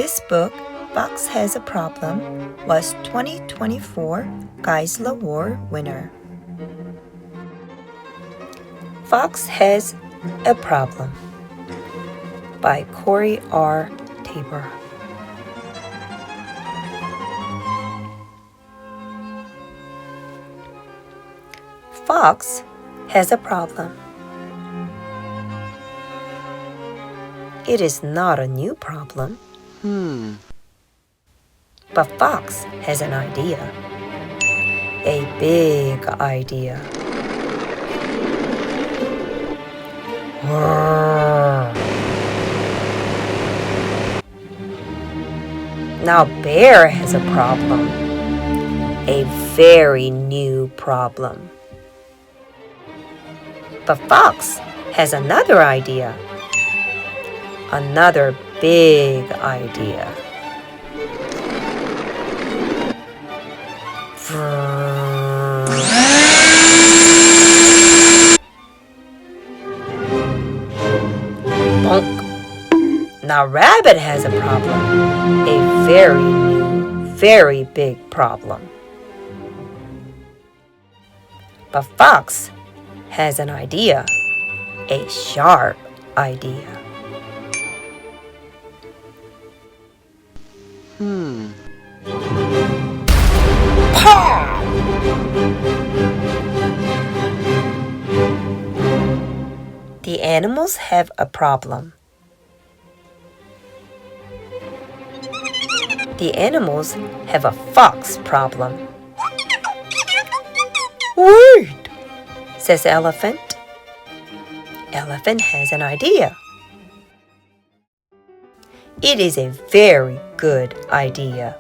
This book, Fox Has a Problem, was 2024 Geisel Award winner. Fox Has a Problem by Corey R. Tabor. Fox has a problem. It is not a new problem. But Fox has an idea. A big idea. Now Bear has a problem. A very new problem. But Fox has another idea. Another big idea. Bonk. Now Rabbit has a problem. A very new, very big problem. But Fox has an idea. A sharp idea. The animals have a problem. The animals have a fox problem. Wait, says Elephant. Elephant has an idea. It is a very good idea.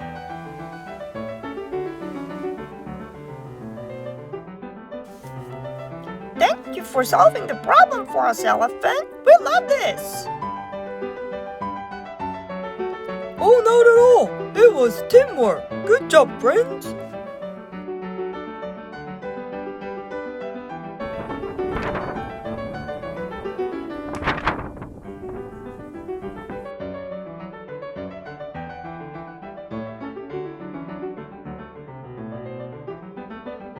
Thank you for solving the problem for us, Elephant. We love this. Oh, not at all. It was teamwork. Good job, friends.